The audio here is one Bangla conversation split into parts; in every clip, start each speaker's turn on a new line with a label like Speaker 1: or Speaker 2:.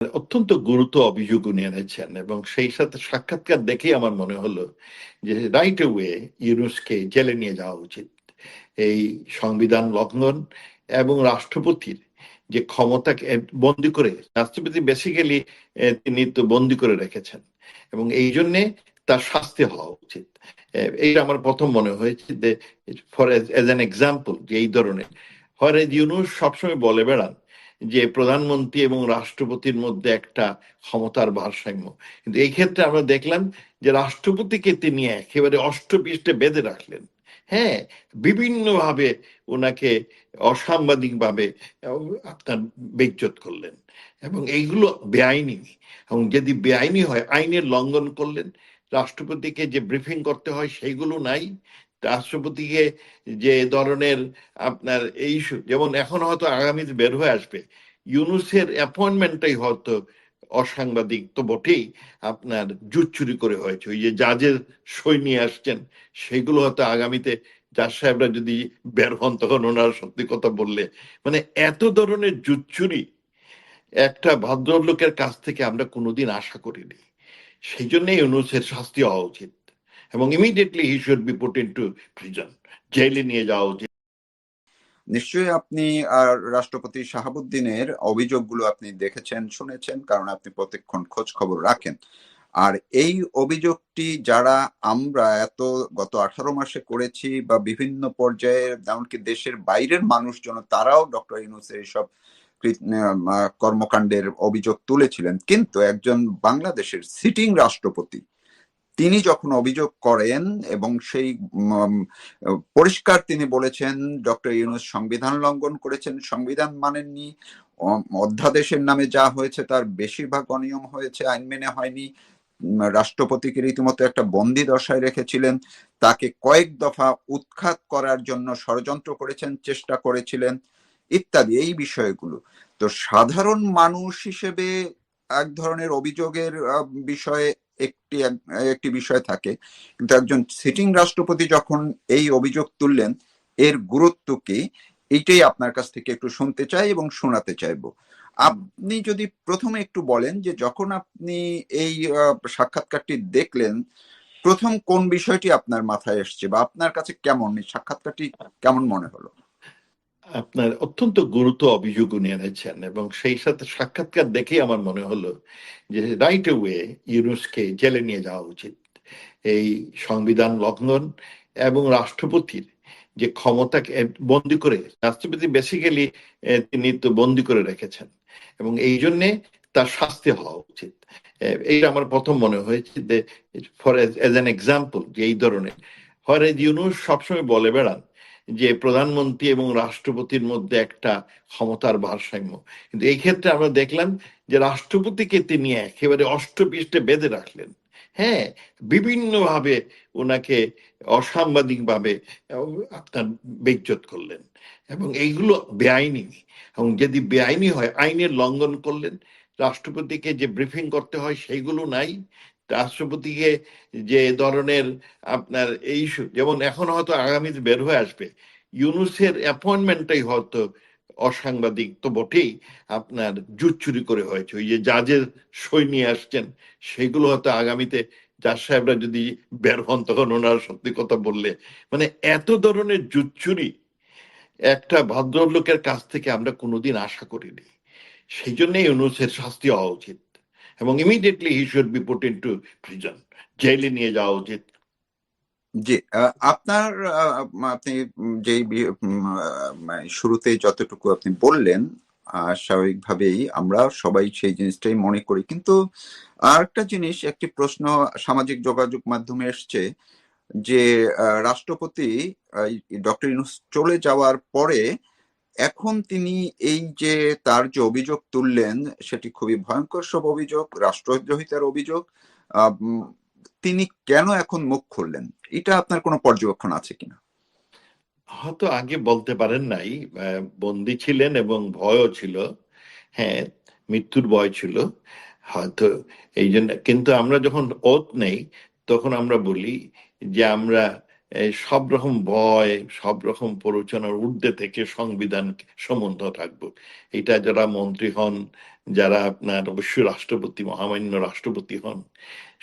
Speaker 1: অত্যন্ত গুরুতর অভিযোগ উনি এনেছেন এবং সেই সাথে সাক্ষাৎকার দেখেই আমার মনে হলো যে রাইট ওয়ে ইউনূসকে জেলে নিয়ে যাওয়া উচিত। এই সংবিধান লঙ্ঘন এবং রাষ্ট্রপতির যে ক্ষমতাকে বন্দি করে, রাষ্ট্রপতি বেসিক্যালি তিনি তো বন্দি করে রেখেছেন এবং এই জন্যে তার শাস্তি হওয়া উচিত। এইটা আমার প্রথম মনে হয়েছে যে ফর এজ অ্যান এক্সাম্পল যে এই ধরনের ফরএজ ইউনূস সবসময় বলে বেড়ান যে প্রধানমন্ত্রী এবং রাষ্ট্রপতির মধ্যে একটা ক্ষমতার ভারসাম্য, কিন্তু এই ক্ষেত্রে আমরা দেখলাম যে রাষ্ট্রপতিকে তিনি একেবারে অষ্টপৃষ্ঠে বেঁধে রাখলেন। হ্যাঁ, বিভিন্নভাবে ওনাকে অসাংবাদিকভাবে আপনার বেইজ্জত করলেন এবং এইগুলো বেআইনি। এবং যদি বেআইনি হয় আইনের লঙ্ঘন করলেন। রাষ্ট্রপতিকে যে ব্রিফিং করতে হয় সেইগুলো নাই। রাষ্ট্রপতিকে যে ধরনের আপনার এই যেমন এখন হয়তো আগামীতে বের হয়ে আসবে ইউনূসের অ্যাপয়েন্টমেন্টটাই হয়তো অসাংবাদিক তো বটেই, আপনার জুট চুরি করে হয়েছে। ওই যে জাজের সই নিয়ে আসছেন সেগুলো হয়তো আগামীতে জাজ সাহেবরা যদি বের হন তখন ওনারা সত্যি কথা বললে মানে এত ধরনের জুট চুরি একটা ভদ্রলোকের কাছ থেকে আমরা কোনোদিন আশা করিনি। সেই জন্যই ইউনূসের শাস্তি হওয়া উচিত এবং immediately he should be put into prison, জেলে নিয়ে যাওয়া উচিত।
Speaker 2: নিশ্চয়ই আপনি রাষ্ট্রপতি শাহাবুদ্দিনের অভিযোগগুলো আপনি দেখেছেন, শুনেছেন, কারণ আপনি প্রত্যেকক্ষণ খোঁজ খবর রাখেন। আর এই অভিযোগটি যারা আমরা গত 18 মাসে করেছি বা বিভিন্ন পর্যায়ে এমনকি দেশের বাইরের মানুষজন তারাও ডক্টর ইউনূসের এইসব কর্মকাণ্ডের অভিযোগ তুলেছিলেন, কিন্তু একজন বাংলাদেশের সিটিং রাষ্ট্রপতি তিনি যখন অভিযোগ করেন এবং সেই পরিষ্কার তিনি বলেছেন ডক্টর ইউনূস সংবিধান লঙ্ঘন করেছেন, সংবিধান মানেননি, অধ্যাদেশের নামে যা হয়েছে তার বেশিরভাগ অনিয়ম হয়েছে, আইন মেনে হয়নি, রাষ্ট্রপতিকে রীতিমতো একটা বন্দি দশায় রেখেছিলেন, তাকে কয়েক দফা উৎখাত করার জন্য ষড়যন্ত্র করেছেন, চেষ্টা করেছিলেন ইত্যাদি এই বিষয়গুলো। তো সাধারণ মানুষ হিসেবে এক ধরনের অভিযোগের বিষয়ে একটি বিষয় থাকে, কিন্তু একজন সিটিং রাষ্ট্রপতি যখন এই অভিযোগ তুললেন এর গুরুত্ব কি, এইটাই আপনার কাছ থেকে একটু শুনতে চাই এবং শোনাতে চাইবো। আপনি যদি প্রথমে একটু বলেন যে যখন আপনি এই সাক্ষাৎকারটি দেখলেন প্রথম কোন বিষয়টি আপনার মাথায় এসছে বা আপনার কাছে কেমন সাক্ষাৎকারটি কেমন মনে হলো?
Speaker 1: আপনার অত্যন্ত গুরুতর অভিযোগ উনি এনেছেন এবং সেই সাথে সাক্ষাৎকার দেখেই আমার মনে হলো যে রাইট ওয়ে ইউনূসকে জেলে নিয়ে যাওয়া উচিত। এই সংবিধান লঙ্ঘন এবং রাষ্ট্রপতির যে ক্ষমতাকে বন্দি করে, রাষ্ট্রপতি বেসিক্যালি তিনি তো বন্দি করে রেখেছেন এবং এই জন্যে তার শাস্তি হওয়া উচিত। এইটা আমার প্রথম মনে হয়েছে যে ফর এজ অ্যান এক্সাম্পল যে এই ধরনের ফরএজ ইউনূস সবসময় বলে বেড়ান যে প্রধানমন্ত্রী এবং রাষ্ট্রপতির মধ্যে একটা ক্ষমতার ভারসাম্য, কিন্তু এই ক্ষেত্রে আমরা দেখলাম যে রাষ্ট্রপতিকে তিনি একেবারে অষ্টপৃষ্ঠে বেঁধে রাখলেন। হ্যাঁ, বিভিন্নভাবে ওনাকে অসাংবাদিকভাবে আপনার বেইজ্জত করলেন এবং এইগুলো বেআইনি। এবং যদি বেআইনি হয় আইনের লঙ্ঘন করলেন। রাষ্ট্রপতিকে যে ব্রিফিং করতে হয় সেইগুলো নাই। রাষ্ট্রপতিকে যে ধরনের আপনার এই যেমন এখন হয়তো আগামীতে বের হয়ে আসবে ইউনূসের অ্যাপয়েন্টমেন্টটাই হয়তো অসাংবাদিক তো বটেই, আপনার জুট চুরি করে হয়েছে। ওই যে জাজের সই নিয়ে আসছেন সেগুলো হয়তো আগামীতে জাজ সাহেবরা যদি বের হন তখন ওনারা সত্যি কথা বললে মানে এত ধরনের জুট চুরি একটা ভদ্রলোকের কাছ থেকে আমরা কোনোদিন আশা করিনি। সেই জন্যই ইউনূসের শাস্তি হওয়া উচিত এবং immediately he should be put into prison, জেলে নিয়ে যাওয়া উচিত।
Speaker 2: জি, আপনার আপনি যেই শুরুতে যতটুকু আপনি বললেন স্বাভাবিকভাবেই আমরা সবাই সেই জিনিসটাই মনে করি, কিন্তু আর একটা জিনিস, একটি প্রশ্ন সামাজিক যোগাযোগ মাধ্যমে এসছে যে রাষ্ট্রপতি ডক্টর ইউনূস চলে যাওয়ার পরে এখন তিনি এই যে তার যে অভিযোগ তুললেন সেটি খুবই ভয়ঙ্কর সব অভিযোগ, রাষ্ট্রদ্রোহিতার অভিযোগ, তিনি কেন এখন মুখ খুললেন, এটা আপনার কোনো পর্যবেক্ষণ আছে কিনা?
Speaker 1: হয়তো আগে বলতে পারেন নাই, বন্দী ছিলেন এবং ভয়ও ছিল। হ্যাঁ, মৃত্যুর ভয় ছিল হয়তো এই জন্য, কিন্তু আমরা যখন ওত নেই তখন আমরা বলি যে আমরা সব রকম ভয় সব রকম প্ররোচনার ঊর্ধ্বে থেকে সংবিধান সম্বন্ধ থাকবো। এটা যারা মন্ত্রী হন যারা আপনার অবশ্যই রাষ্ট্রপতি, মহামান্য রাষ্ট্রপতি হন।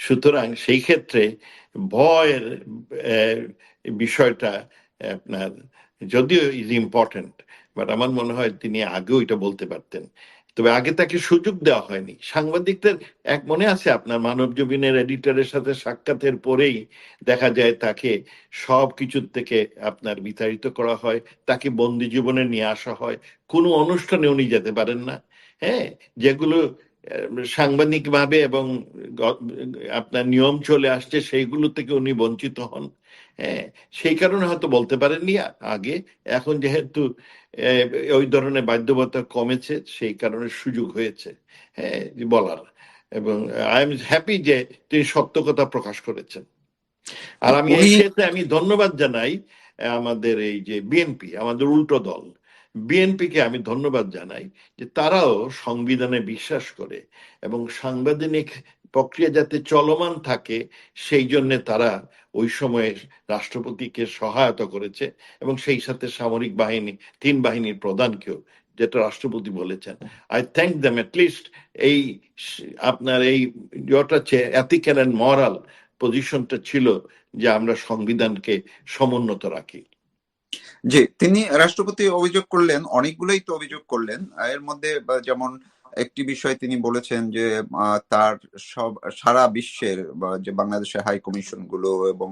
Speaker 1: সুতরাং সেই ক্ষেত্রে ভয়ের আহ, বিষয়টা আপনার যদিও ইজ ইম্পর্টেন্ট, বাট আমার মনে হয় তিনি আগেও এটা বলতে পারতেন। তবে আগে তাকে সুযোগ দেওয়া হয়নি। সাংবাদিকদের মনে আছে আপনার মানব জমিনের এডিটরের সাথে সাক্ষাতের পরেই দেখা যায় তাকে সব কিছুর থেকে আপনার বিতাড়িত করা হয়, তাকে বন্দি জীবনে নিয়ে আসা হয়, কোনো অনুষ্ঠানে উনি যেতে পারেন না। হ্যাঁ, যেগুলো সাংবাদিক ভাবে এবং আপনার নিয়ম চলে আসছে সেইগুলো থেকে উনি বঞ্চিত হন। হ্যাঁ, সেই কারণে হয়তো বলতে পারেননি আগে। এখন যেহেতু আহ, ওই ধরনের বাধ্যবাধকতা কমেছে, সেই কারণে সুযোগ হয়েছে হ্যাঁ বলার। এবং আই এম হ্যাপি যে তিনি সত্য কথা প্রকাশ করেছেন। আর আমি এই
Speaker 2: উনি
Speaker 1: ক্ষেত্রে আমি ধন্যবাদ জানাই আমাদের এই যে বিএনপি, আমাদের উল্টো দল বিএনপিকে আমি ধন্যবাদ জানাই যে তারাও সংবিধানে বিশ্বাস করে এবং সাংবিধানিক প্রক্রিয়া যাতে চলমান থাকে সেই জন্য তারা ওই সময়ে রাষ্ট্রপতিকে সহায়তা করেছে এবং সেই সাথে সামরিক বাহিনী, তিন বাহিনীর প্রধানকেও, যেটা রাষ্ট্রপতি বলেছেন। আই থ্যাংক দেম লিস্ট এই আপনার এই ইয়েটা এথিক্যাল অ্যান্ড মরাল পজিশনটা ছিল যে আমরা সংবিধানকে সমুন্নত রাখি।
Speaker 2: যে তিনি রাষ্ট্রপতি অভিযোগ করলেন, অনেকগুলোই তো অভিযোগ করলেন। এর মধ্যে যেমন একটি বিষয় তিনি বলেছেন যে তার সব সারা বিশ্বের যে বাংলাদেশের হাই কমিশন গুলো এবং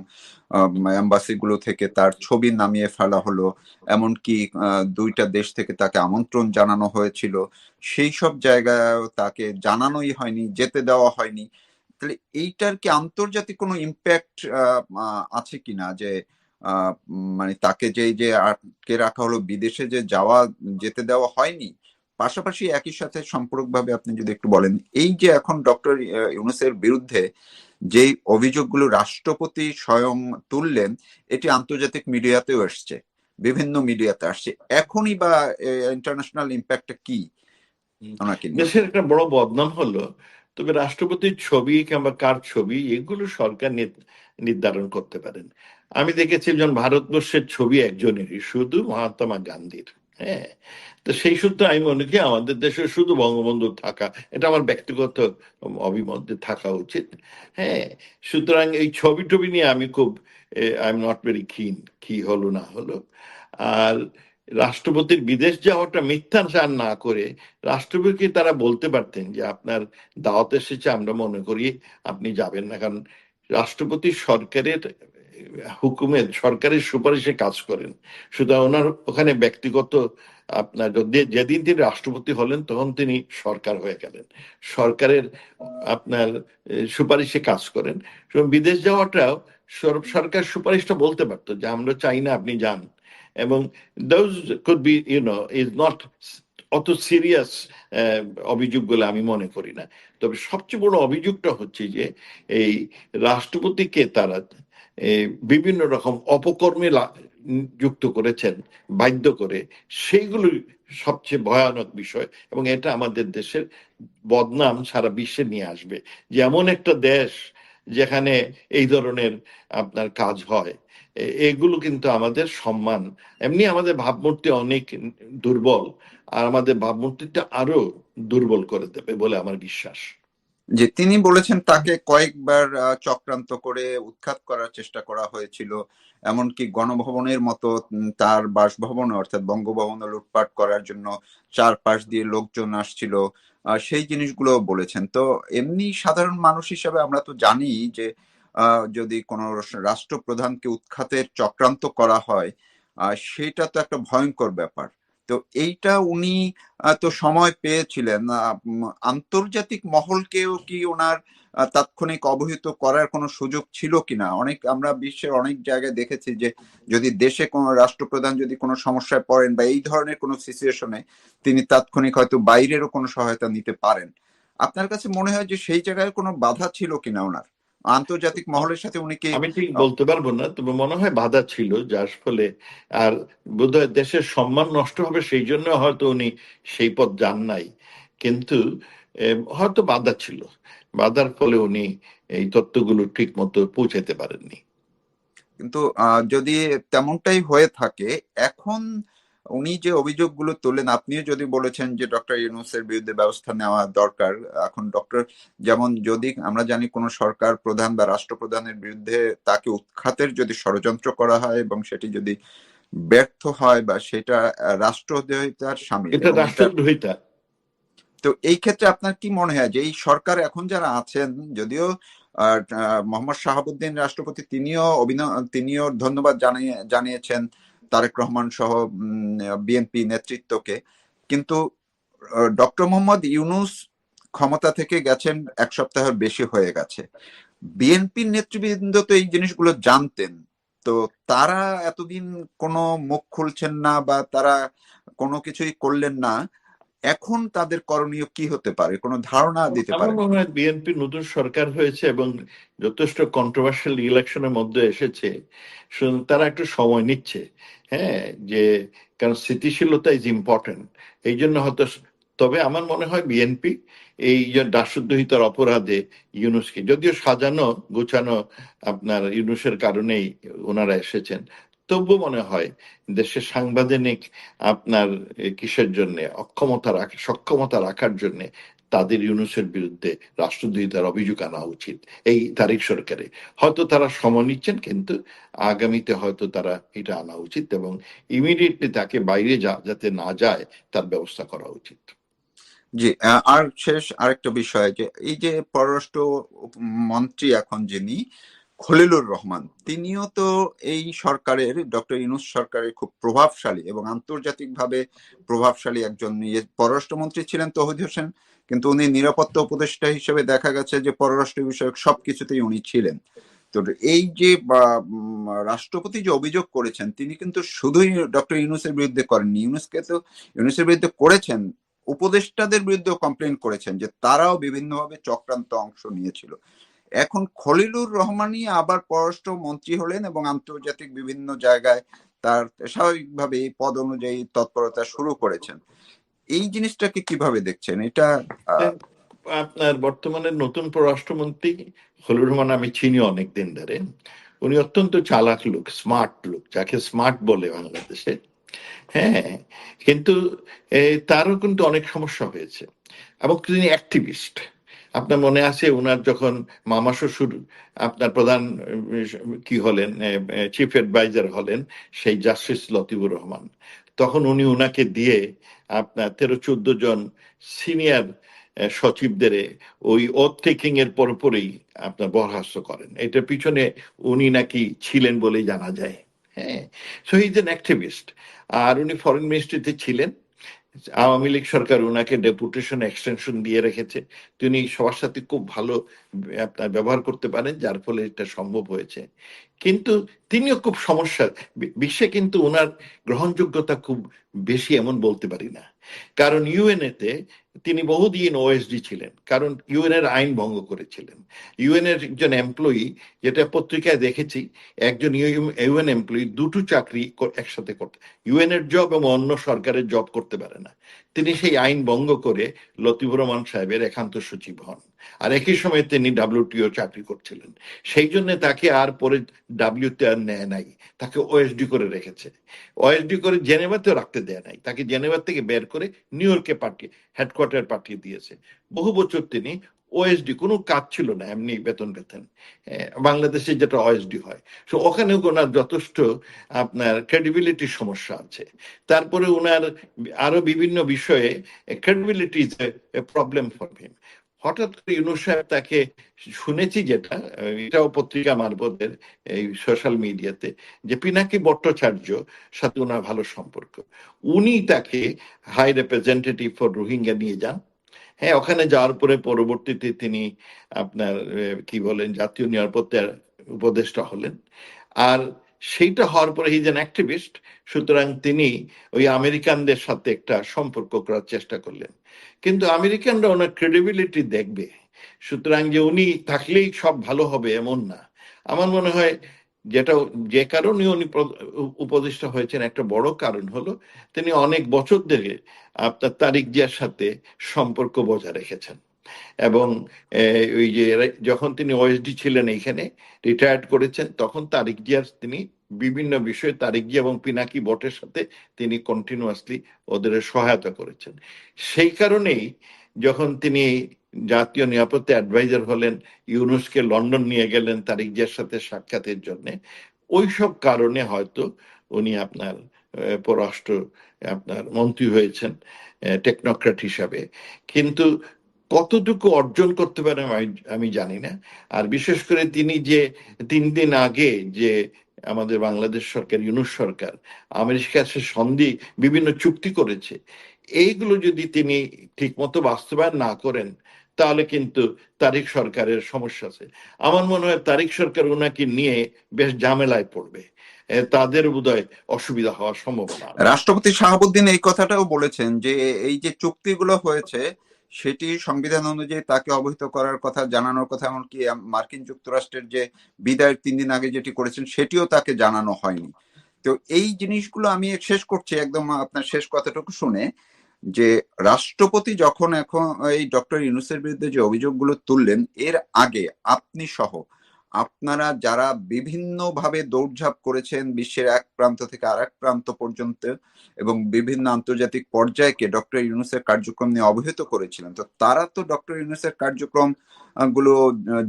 Speaker 2: এম্বাসি গুলো থেকে তার ছবি নামিয়ে ফেলা হলো, এমনকি দুইটা দেশ থেকে তাকে আমন্ত্রণ জানানো হয়েছিল, সেই সব জায়গায় তাকে জানানোই হয়নি, যেতে দেওয়া হয়নি। তাহলে এইটার কি আন্তর্জাতিক কোনো ইম্প্যাক্ট আছে কিনা, যে মানে তাকে যে আটকে রাখা হলো, বিদেশে যে যেতে দেওয়া হয়নি? পাশাপাশি একই সাথে সম্পূরকভাবে আপনি যদি একটু বলেন, এই যে এখন ডক্টর ইউনূসের বিরুদ্ধে যে অভিযোগগুলো রাষ্ট্রপতি স্বয়ং তুললেন, এটি আন্তর্জাতিক মিডিয়াতেও আসছে, বিভিন্ন মিডিয়াতে আসছে, এখনই বা ইন্টারন্যাশনাল ইম্প্যাক্টটা কি ওনাকে নিয়ে?
Speaker 1: দেশের একটা বড় বদনাম হলো। তবে রাষ্ট্রপতির ছবি কিংবা কার ছবি এগুলো সরকার নির্ধারণ করতে পারেন। আমি দেখেছি যেমন ভারতবর্ষের ছবি একজনেরই, শুধু মহাত্মা গান্ধীর। হ্যাঁ, তো সেই সূত্রে আমি মনে করি আমাদের দেশে শুধু বঙ্গবন্ধু থাকা, এটা আমার ব্যক্তিগত অভিমত যে থাকা উচিত। হ্যাঁ, সুতরাং এই ছবি টবি নিয়ে আমি খুব আই এম নট ভেরি কিন কি হলো না হলো। আর রাষ্ট্রপতির বিদেশ যাওয়াটা মিথ্যাচার না করে রাষ্ট্রপতিকে তারা বলতে পারতেন যে আপনার দাওয়াত এসেছে, আমরা মনে করি আপনি যাবেন না। কারণ রাষ্ট্রপতি সরকারের হুকুমের, সরকারের সুপারিশে কাজ করেন। সুতরাং ওনার ওখানে ব্যক্তিগত আপনার যেদিন তিনি রাষ্ট্রপতি হলেন তখন তিনি সরকার হয়ে গেলেন, সরকারের আপনার সুপারিশে কাজ করেন। বিদেশ যাওয়াটাও সরকার সুপারিশটা বলতে পারতো যে আমরা চাই না আপনি যান। এবং those could be is not অত সিরিয়াস অভিযোগ বলে আমি মনে করি না। তবে সবচেয়ে বড় অভিযোগটা হচ্ছে যে এই রাষ্ট্রপতিকে তারা বিভিন্ন রকম অপকর্মে যুক্ত করেছেন বাধ্য করে, সেইগুলো সবচেয়ে ভয়ানক বিষয়। এবং এটা আমাদের দেশের বদনাম সারা বিশ্বে নিয়ে আসবে, যে এমন একটা দেশ যেখানে এই ধরনের আপনার কাজ হয়। এগুলো কিন্তু আমাদের সম্মান, এমনি আমাদের ভাবমূর্তি অনেক দুর্বল, আর আমাদের ভাবমূর্তিটা আরো দুর্বল করে দেবে বলে আমার বিশ্বাস।
Speaker 2: যে তিনি বলেছেন তাকে কয়েকবার চক্রান্ত করে উৎখাত করার চেষ্টা করা হয়েছিল, এমনকি গণভবনের মতো তার বাসভবন অর্থাৎ বঙ্গভবনে লুটপাট করার জন্য চারপাশ দিয়ে লোকজন আসছিল, সেই জিনিসগুলো বলেছেন। তো এমনি সাধারণ মানুষ হিসেবে আমরা তো জানি যে যদি কোনো রাষ্ট্রপ্রধানকে উৎখাতের চক্রান্ত করা হয়, সেটা তো একটা ভয়ঙ্কর ব্যাপার। তো এইটা উনি তো সময় পেয়েছিলেন, আন্তর্জাতিক মহলকেও কি ওনার তাৎক্ষণিক অবহিত করার কোনো সুযোগ ছিল কিনা? আমরা বিশ্বের অনেক জায়গায় দেখেছি যে যদি দেশে কোনো রাষ্ট্রপ্রধান যদি কোনো সমস্যায় পড়েন বা এই ধরনের কোনো সিচুয়েশনে, তিনি তাৎক্ষণিক হয়তো বাইরেরও কোনো সহায়তা নিতে পারেন। আপনার কাছে মনে হয় যে সেই জায়গায় কোনো বাধা ছিল কিনা ওনার, আন্তর্জাতিক মহলের সাথে উনি কি?
Speaker 1: আমি ঠিক বলতে পারবো না, তবে মনে হয় বাধা ছিল, যার ফলে আর বোধহয় দেশের সম্মান নষ্ট হবে সেই জন্য হয়তো উনি সেই পথ যান নাই। কিন্তু হয়তো বাধা ছিল, বাধার ফলে উনি এই তত্ত্বগুলো ঠিক মতো পৌঁছাতে পারেননি।
Speaker 2: কিন্তু যদি তেমনটাই হয়ে থাকে, এখন উনি যে অভিযোগগুলো তোলেন, আপনিও যদি বলেছেন যে ডক্টর ইউনূসের বিরুদ্ধে ব্যবস্থা নেওয়া দরকার। এখন ডক্টর, যেমন যদি আমরা জানি কোনো সরকার প্রধান বা রাষ্ট্রপ্রধানের বিরুদ্ধে তাকে উৎখাতের যদি ষড়যন্ত্র করা হয় এবং সেটি যদি ব্যর্থ হয় বা সেটা রাষ্ট্রদ্রোহিতার শামিল,
Speaker 1: এটা
Speaker 2: এবং এটা
Speaker 1: রাষ্ট্রদ্রোহিতা।
Speaker 2: তো এই ক্ষেত্রে আপনার কি মনে হয় যে এই সরকার এখন যারা আছেন, যদিও মোহাম্মদ শাহাবুদ্দিন রাষ্ট্রপতি তিনিও ধন্যবাদ জানিয়েছেন তারেক রহমান সহ বিএনপি নেতৃত্বকে, কিন্তু ডক্টর মোহাম্মদ ইউনূস ক্ষমতা থেকে গেছেন 1 সপ্তাহের বেশি হয়ে গেছে। বিএনপির নেতৃবৃন্দ তো এই জিনিসগুলো জানতেন, তো তারা এতদিন কোনো মুখ খুলছেন না বা তারা কোনো কিছুই করলেন না। এখন তাদের করণীয় কি হতে পারে, কোনো ধারণা দিতে
Speaker 1: আমার
Speaker 2: পারেন?
Speaker 1: মনে হয় বিএনপি নতুন সরকার হয়েছে এবং যথেষ্ট কন্ট্রোভার্সিয়াল ইলেকশনের মধ্যে এসেছে, তারা একটু সময় নিচ্ছে। হ্যাঁ, যে কারণ স্থিতিশীলতা ইজ ইম্পর্টেন্ট, এই জন্য হয়তো। তবে আমার মনে হয় বিএনপি এই যে দাসদ্রোহিতার অপরাধে ইউনূসকে, যদিও সাজানো গোছানো আপনার ইউনূসের কারণেই ওনারা এসেছেন, তবু মনে হয় দেশের সাংবিধানিক আপনার কিসের জন্য সক্ষমতা রাখার জন্য তাদের ইউনূসের বিরুদ্ধে রাষ্ট্রদ্রোহিতার অভিযোগ আনা উচিত এই তারিক সরকারে। হয়তো তারা সময় নিচ্ছেন, কিন্তু আগামীতে হয়তো তারা এটা আনা উচিত এবং ইমিডিয়েটলি তাকে বাইরে যাতে না যায় তার ব্যবস্থা করা উচিত।
Speaker 2: জি, আর শেষ আরেকটা বিষয়, যে এই যে পররাষ্ট্র মন্ত্রী এখন যিনি খলিলুর রহমান, তিনিও তো এই সরকারের, ডক্টর ইউনূস সরকারের খুব প্রভাবশালী এবং আন্তর্জাতিকভাবে প্রভাবশালী একজন পররাষ্ট্রমন্ত্রী ছিলেন তৌহিদ হোসেন, কিন্তু উনি নিরাপত্তা উপদেষ্টা হিসেবে দেখা গেছে যে পররাষ্ট্র বিষয়ক সবকিছুতেই উনি ছিলেন। তো এই যে রাষ্ট্রপতি যে অভিযোগ করেছেন, তিনি কিন্তু শুধুই ডক্টর ইউনূসের বিরুদ্ধে করেননি, ইউনূসের বিরুদ্ধে করেছেন, উপদেষ্টাদের বিরুদ্ধেও কমপ্লেন করেছেন যে তারাও বিভিন্নভাবে চক্রান্ত অংশ নিয়েছিল। এখন খলিলুর রহমানই আবার পররাষ্ট্র মন্ত্রী হলেন এবং আন্তর্জাতিক বিভিন্ন জায়গায় তার স্বাভাবিকভাবে এই পদ অনুযায়ী তৎপরতা শুরু করেছেন। এই জিনিসটাকে কিভাবে দেখছেন এটা?
Speaker 1: আপনার বর্তমানে নতুন পররাষ্ট্রমন্ত্রী খলিলুর রহমান আমি চিনি অনেকদিন ধরে। উনি অত্যন্ত চালাক লোক, স্মার্ট লোক, যাকে স্মার্ট বলে বাংলাদেশে। হ্যাঁ, কিন্তু তারও কিন্তু অনেক সমস্যা হয়েছে এবং তিনি অ্যাক্টিভিস্ট। আপনার মনে আছে ওনার যখন মামা শ্বশুর আপনার প্রধান কি হলেন, চিফ অ্যাডভাইজার হলেন সেই জাস্টিস লতিফুর রহমান, তখন উনি উনাকে দিয়ে আপনার 13-14 জন সিনিয়র সচিবদের ওই ওথ টেকিং এর পরপরই আপনার বরখাস্ত করেন। এটার পিছনে উনি নাকি ছিলেন বলেই জানা যায়। হ্যাঁ, so he is an activist. আর উনি ফরেন মিনিস্ট্রিতে ছিলেন, আওয়ামী লীগ সরকার ওনাকে ডেপুটেশন এক্সটেনশন দিয়ে রেখেছে। তিনি সবার সাথে খুব ভালো আপনার ব্যবহার করতে পারেন, যার ফলে এটা সম্ভব হয়েছে। কিন্তু তিনিও খুব সমস্যা বিশ্বে, কিন্তু ওনার গ্রহণযোগ্যতা খুব বেশি এমন বলতে পারি না। কারণ ইউএনএ তে তিনি বহুদিন ওএসডি ছিলেন, কারণ ইউএন এর আইন ভঙ্গ করেছিলেন। ইউএন এর একজন এমপ্লয়ি, যেটা পত্রিকায় দেখেছি, একজন ইউএন এমপ্লয়ি দুটো চাকরি একসাথে করতে, ইউএন এর জব এবং অন্য সরকারের জব করতে পারে না। তিনি সেই আইন ভঙ্গ করে লতিফুর রহমান সাহেবের একান্ত সচিব হন, আর একই সময় তিনি ডাব্লিউটিও চাকরি করছিলেন। সেই জন্য তাকে আর পরে ডাব্লিউতে আর নেয় নাই, তাকে ওএসডি করে রেখেছে। ওএসডি করে জেনেভাতেও রাখতে দেয় নাই, তাকে জেনেভা থেকে বের করে নিউ ইয়র্কে হেডকোয়ার্টার পাঠিয়ে দিয়েছে। বহু বছর তিনি ওএসডি, কোনো কাজ ছিল না, এমনি বেতন পেতেন, বাংলাদেশে যেটা ওএসডি হয়। তো ওখানেও ওনার যথেষ্ট আপনার ক্রেডিবিলিটির সমস্যা আছে। তারপরে ওনার আরো বিভিন্ন বিষয়ে credibility is a problem for him. হঠাৎ করে ইউনূস সাহেব তাকে, শুনেছি যেটা, এটাও পত্রিকা মারফতের এই সোশ্যাল মিডিয়াতে, যে পিনাকি ভট্টাচার্য সাথে ওনার ভালো সম্পর্ক, উনি তাকে হাই রিপ্রেজেন্টেটিভ ফর রোহিঙ্গা নিয়ে যান। হ্যাঁ, ওখানে যাওয়ার পরে পরবর্তীতে তিনি আপনার কি বলেন জাতীয় নিরাপত্তার উপদেষ্টা হলেন। আর সেইটা হওয়ার পরে হি ইজ অ্যান অ্যাক্টিভিস্ট, সুতরাং তিনি ওই আমেরিকানদের সাথে একটা সম্পর্ক করার চেষ্টা করলেন। কিন্তু আমেরিকানরা ওনার ক্রেডিবিলিটি দেখবে, সুতরাং যে উনি থাকলেই সব ভালো হবে এমন না। আমার মনে হয় যেটা, যে কারণে উনি উপদেষ্টা হয়েছেন, একটা বড় কারণ হলো তিনি অনেক বছর ধরে আপনার তারিক জিয়ার সাথে সম্পর্ক বজায় রেখেছেন। এবং ওই যে যখন তিনি ওএসডি ছিলেন এইখানে, রিটায়ার্ড করেছেন, তখন তারিক জিয়ার তিনি বিভিন্ন বিষয়ে তারেক জিয়া এবং পিনাকি বটের সাথে তিনি কন্টিনিউয়াসলি ওদের সহায়তা করেছেন। সেই কারণেই যখন তিনি জাতীয় নিরাপত্তা অ্যাডভাইজার হলেন, ইউনূসকে লন্ডন নিয়ে গেলেন তারেক জিয়ার সাথে সাক্ষাতের জন্য, ওইসব কারণে হয়তো উনি আপনার পররাষ্ট্র আপনার মন্ত্রী হয়েছেন টেকনোক্র্যাট হিসাবে। কিন্তু কতটুকু অর্জন করতে পারেন আমি জানি না। আর বিশেষ করে তিনি যে 3 দিন আগে যে আমাদের বাংলাদেশ সরকার, ইউনূস সরকার আমেরিকার কাছে সন্ধি বিভিন্ন চুক্তি করেছে, এইগুলো যদি তিনি ঠিকমতো বাস্তবায়ন না করেন তাহলে কিন্তু তারেক সরকারের সমস্যা আছে। আমার মনে হয় তারেক সরকার ওনাকে নিয়ে বেশ ঝামেলায় পড়বে, তাদের বোধহয় অসুবিধা হওয়ার সম্ভাবনা আছে।
Speaker 2: রাষ্ট্রপতি শাহাবুদ্দিন এই কথাটাও বলেছেন যে এই যে চুক্তিগুলো হয়েছে সেটি সংবিধান অনুযায়ী তাকে অবহিত করার কথা, জানানোর কথা, এমনকি মার্কিন যুক্তরাষ্ট্রের যে বিদায়ের 3 দিন আগে যেটি করেছেন সেটিও তাকে জানানো হয়নি। তো এই জিনিসগুলো আমি শেষ করছি একদম আপনার শেষ কথাটুকু শুনে, যে রাষ্ট্রপতি যখন এখন এই ডক্টর ইউনূসের বিরুদ্ধে যে অভিযোগগুলো তুললেন, এর আগে আপনি সহ আপনারা যারা বিভিন্নভাবে দৌড়ঝাঁপ করেছেন বিশ্বের এক প্রান্ত থেকে আরেক প্রান্ত পর্যন্ত এবং বিভিন্ন আন্তর্জাতিক পর্যায়কে ডক্টর ইউনূসের কার্যক্রম নিয়ে অবহিত করেছিলেন, তো তারা তো ডক্টর ইউনূসের কার্যক্রম গুলো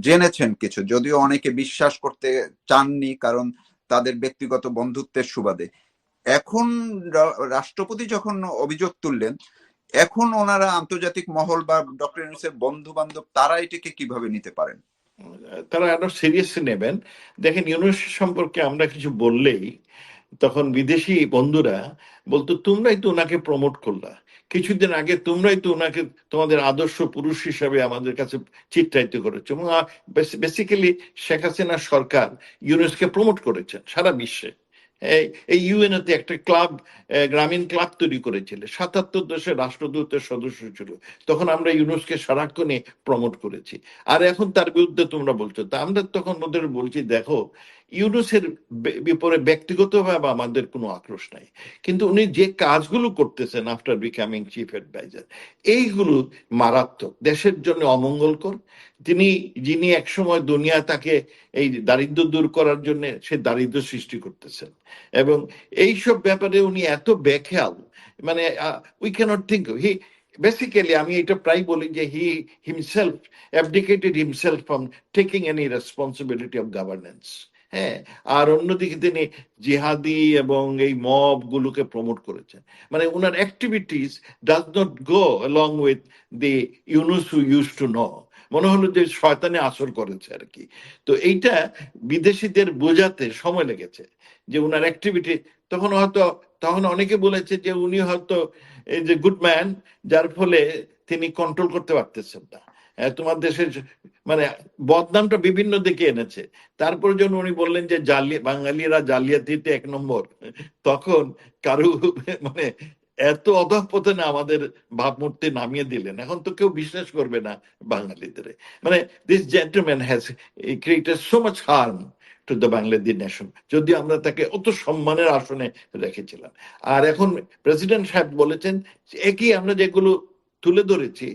Speaker 2: জেনেছেন কিছু, যদিও অনেকে বিশ্বাস করতে চাননি কারণ তাদের ব্যক্তিগত বন্ধুত্বের সুবাদে। এখন রাষ্ট্রপতি যখন অভিযোগ তুললেন, এখন ওনারা আন্তর্জাতিক মহল বা ডক্টর ইউনূসের বন্ধু বান্ধব তারা এটাকে কিভাবে নিতে পারেন?
Speaker 1: তারা আরো সিরিয়াসলি নেবেন। দেখেন, ইউনূস সম্পর্কে আমরা কিছু বললেই তখন বিদেশি বন্ধুরা বলতো তোমরাই তো ওনাকে প্রমোট করলা, কিছুদিন আগে তোমরাই তো ওনাকে তোমাদের আদর্শ পুরুষ হিসাবে আমাদের কাছে চিত্রায়িত করেছো। এবং বেসিক্যালি শেখ হাসিনা সরকার ইউনূসকে প্রমোট করেছেন সারা বিশ্বে। এই ইউএনওতে একটা ক্লাব, গ্রামীণ ক্লাব তৈরি করেছিল, 77 দেশের রাষ্ট্রদূতের সদস্য ছিল। তখন আমরা ইউনূসকে সারাক্ষণে প্রমোট করেছি। আর এখন তার বিরুদ্ধে তোমরা বলছো, তা আমরা তখন ওদের বলছি দেখো, ইউনূসের বিপরে ব্যক্তিগতভাবে আমাদের কোনো আক্রোশ নাই, কিন্তু উনি যে কাজগুলো করতেছেন আফটার বিকামিং চিফ অ্যাডভাইজার, এইগুলো মারাত্মক, দেশের জন্য অমঙ্গলকর। তিনি যিনি একসময় দুনিয়া তাকে এই দারিদ্র দূর করার জন্য সে দারিদ্র সৃষ্টি করতেছেন, এবং এইসব ব্যাপারে উনি এত বেখেয়াল, মানে we can't think he basically, আমি এটা প্রায় বলি যে he himself abdicated himself from taking any responsibility of governance. হ্যাঁ, আর অন্যদিকে তিনি জিহাদি এবং এই মব গুলোকে প্রমোট করেছেন। মানে ওনার activities does not go along with the Yunus who use to know. মনে হলো যে শয়তানে আসর করেছে আর কি। তো এইটা বিদেশিদের বোঝাতে সময় লেগেছে যে উনার অ্যাক্টিভিটি, তখন অনেকে বলেছে যে উনি হয়তো এই যে গুড ম্যান, যার ফলে তিনি কন্ট্রোল করতে পারতেছেন না। তোমার দেশের মানে বদনামটা বিভিন্ন দিকে এনেছে। তারপর যখন উনি বললেন যে বাঙালিরা জালিয়াতিতে 1 নম্বর, তখন কারু মানে এত অধঃপতনে আমাদের ভাবমূর্তি নামিয়ে দিলেন, এখন তো কেউ বিশ্বাস করবে না বাঙালিদের। মানে this gentleman has created so much harm to the Bangladesh nation, যদি আমরা তাকে অত সম্মানের আসনে রেখেছিলাম। আর এখন প্রেসিডেন্ট সাহেব বলেছেন একই আমরা যেগুলো তুলে ধরেছি,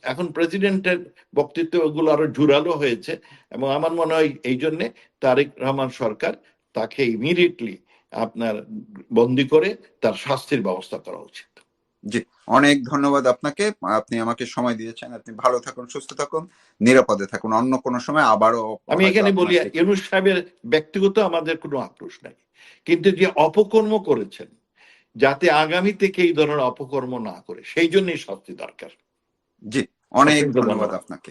Speaker 1: এখন প্রেসিডেন্টের বক্তৃত্ব ওগুলো আরো জোরালো হয়েছে। এবং আমার মনে হয় এই জন্য তারেক রহমান সরকার তাকে ইমিডিয়েটলি আপনার বন্দি করে তার শাস্তির ব্যবস্থা করা উচিত।
Speaker 2: জি, অনেক ধন্যবাদ আপনাকে, আপনি আমাকে সময় দিয়েছেন। আপনি ভালো থাকুন, সুস্থ থাকুন, নিরাপদে থাকুন। অন্য কোনো সময় আবারও
Speaker 1: আমি এখানে বলি, ইউনূস সাহেবের ব্যক্তিগত আমাদের কোনো আক্রোশ নাই, কিন্তু যে অপকর্ম করেছেন যাতে আগামী থেকে এই ধরনের অপকর্ম না করে, সেই জন্যই শাস্তি দরকার।
Speaker 2: জি, অনেক ধন্যবাদ আপনাকে।